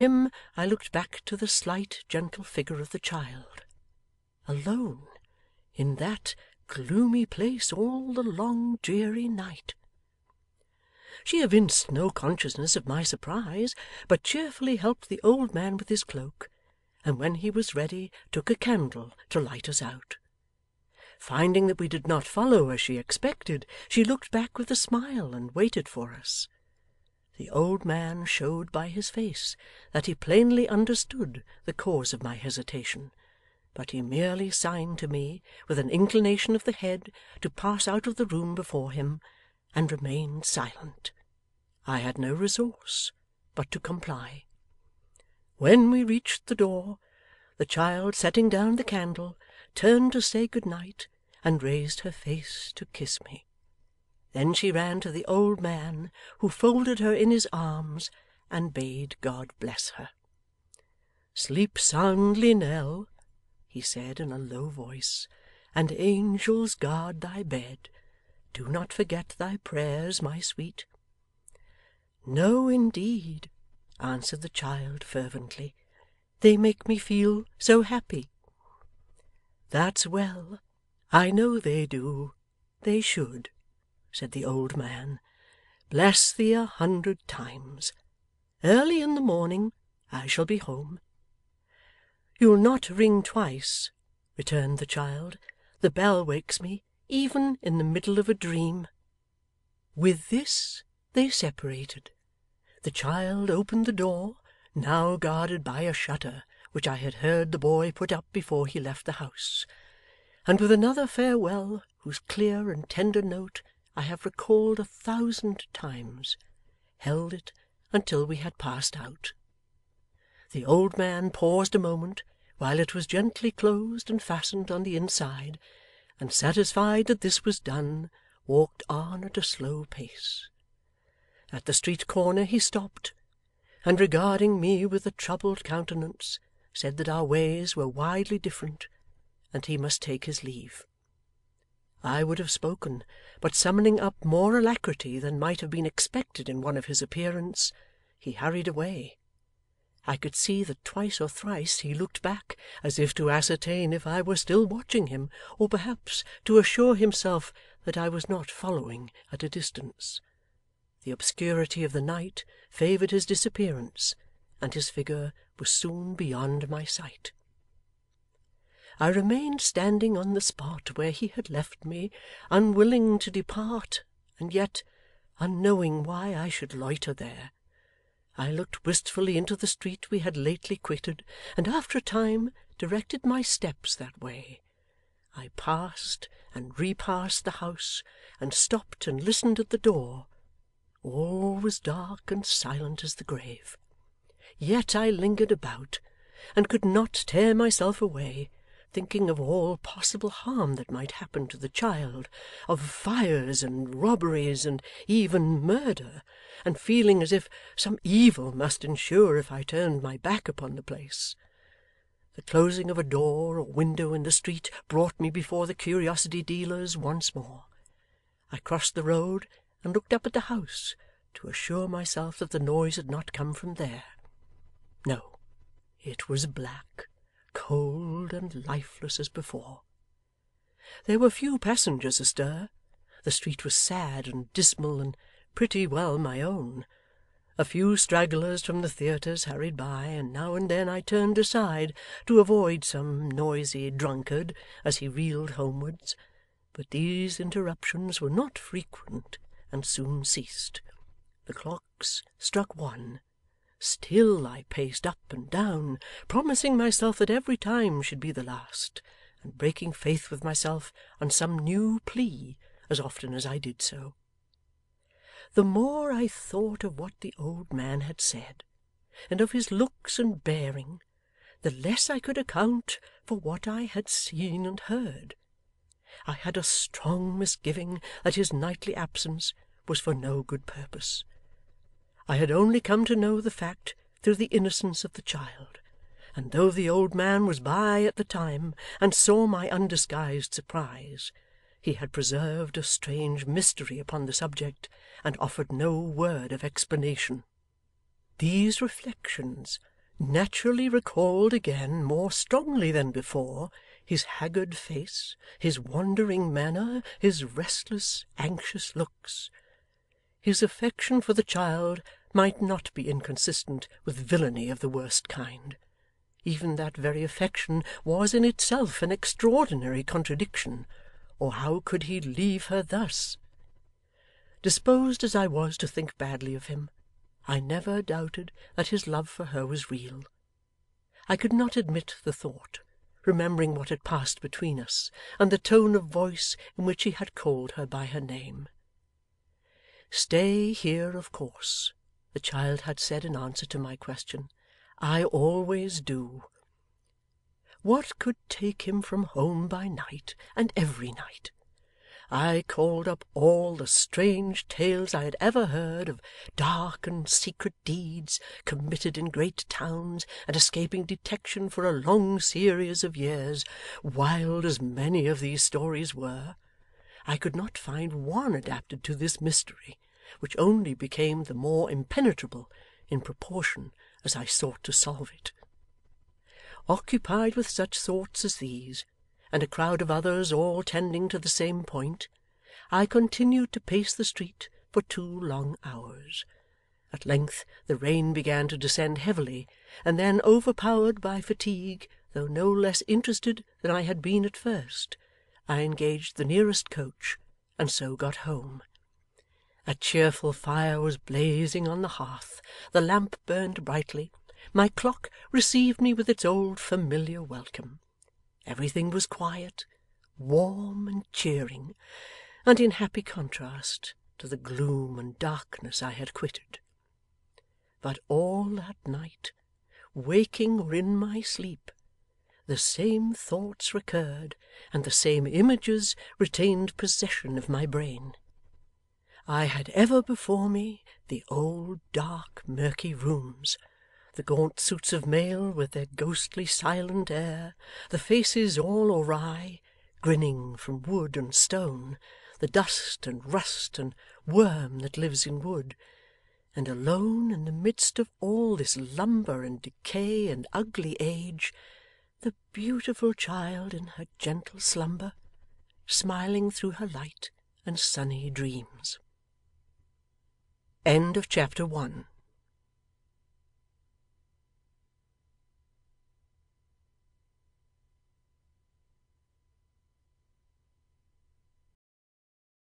him I looked back to the slight, gentle figure of the child. Alone in that gloomy place all the long dreary night. She evinced no consciousness of my surprise, but cheerfully helped the old man with his cloak, and when he was ready took a candle to light us out. Finding that we did not follow as she expected, she looked back with a smile and waited for us. The old man showed by his face that he plainly understood the cause of my hesitation, but he merely signed to me, with an inclination of the head, to pass out of the room before him, and remained silent. I had no resource but to comply. When we reached the door, the child, setting down the candle, turned to say good night, and raised her face to kiss me. Then she ran to the old man, who folded her in his arms, and bade God bless her. "Sleep soundly, Nell," he said in a low voice, "and angels guard thy bed. Do not forget thy prayers, my sweet." "No, indeed," answered the child fervently. "They make me feel so happy." "That's well. I know they do. They should," said the old man. "Bless thee 100 times. Early in the morning I shall be home." "You'll not ring twice," returned the child. "The bell wakes me, even in the middle of a dream." With this they separated. The child opened the door, now guarded by a shutter which I had heard the boy put up before he left the house, and with another farewell whose clear and tender note I have recalled 1,000 times, held it until we had passed out. The old man paused a moment while it was gently closed and fastened on the inside, and satisfied that this was done, walked on at a slow pace. At the street corner he stopped, and regarding me with a troubled countenance, said that our ways were widely different, and he must take his leave. I would have spoken, but summoning up more alacrity than might have been expected in one of his appearance, he hurried away. I could see that twice or thrice he looked back, as if to ascertain if I were still watching him, or perhaps to assure himself that I was not following at a distance. The obscurity of the night favoured his disappearance, and his figure was soon beyond my sight. I remained standing on the spot where he had left me, unwilling to depart, and yet unknowing why I should loiter there. I looked wistfully into the street we had lately quitted, and after a time directed my steps that way. I passed and repassed the house, and stopped and listened at the door. All was dark and silent as the grave. Yet I lingered about, and could not tear myself away, thinking of all possible harm that might happen to the child, of fires and robberies and even murder, and feeling as if some evil must ensure if I turned my back upon the place. The closing of a door or window in the street brought me before the curiosity dealers once more. I crossed the road and looked up at the house, to assure myself that the noise had not come from there. No, it was black, cold, and lifeless as before. There were few passengers astir. The street was sad and dismal, and pretty well my own. A few stragglers from the theatres hurried by, and now and then I turned aside to avoid some noisy drunkard as he reeled homewards, but these interruptions were not frequent, and soon ceased. The clocks struck 1. Still I paced up and down, promising myself that every time should be the last, and breaking faith with myself on some new plea as often as I did so. The more I thought of what the old man had said, and of his looks and bearing, the less I could account for what I had seen and heard. I had a strong misgiving that his nightly absence was for no good purpose. I had only come to know the fact through the innocence of the child, and though the old man was by at the time, and saw my undisguised surprise, he had preserved a strange mystery upon the subject, and offered no word of explanation. These reflections naturally recalled again, more strongly than before, his haggard face, his wandering manner, his restless, anxious looks. His affection for the child might not be inconsistent with villainy of the worst kind. Even that very affection was in itself an extraordinary contradiction, or how could he leave her thus? Disposed as I was to think badly of him, I never doubted that his love for her was real. I could not admit the thought, remembering what had passed between us, and the tone of voice in which he had called her by her name. "Stay here, of course," the child had said in answer to my question. "I always do." What could take him from home by night, and every night? I called up all the strange tales I had ever heard of dark and secret deeds committed in great towns and escaping detection for a long series of years. Wild as many of these stories were, I could not find one adapted to this mystery, which only became the more impenetrable in proportion as I sought to solve it. Occupied with such thoughts as these, and a crowd of others all tending to the same point, I continued to pace the street for 2 long hours. At length the rain began to descend heavily, and then, overpowered by fatigue, though no less interested than I had been at first, I engaged the nearest coach, and so got home. A cheerful fire was blazing on the hearth, the lamp burned brightly, my clock received me with its old familiar welcome. Everything was quiet, warm, and cheering, and in happy contrast to the gloom and darkness I had quitted. But all that night, waking or in my sleep, the same thoughts recurred, and the same images retained possession of my brain. I had ever before me the old dark murky rooms, the gaunt suits of mail with their ghostly silent air, the faces all awry, grinning from wood and stone, the dust and rust and worm that lives in wood, and alone in the midst of all this lumber and decay and ugly age, the beautiful child in her gentle slumber, smiling through her light and sunny dreams. End of chapter 1.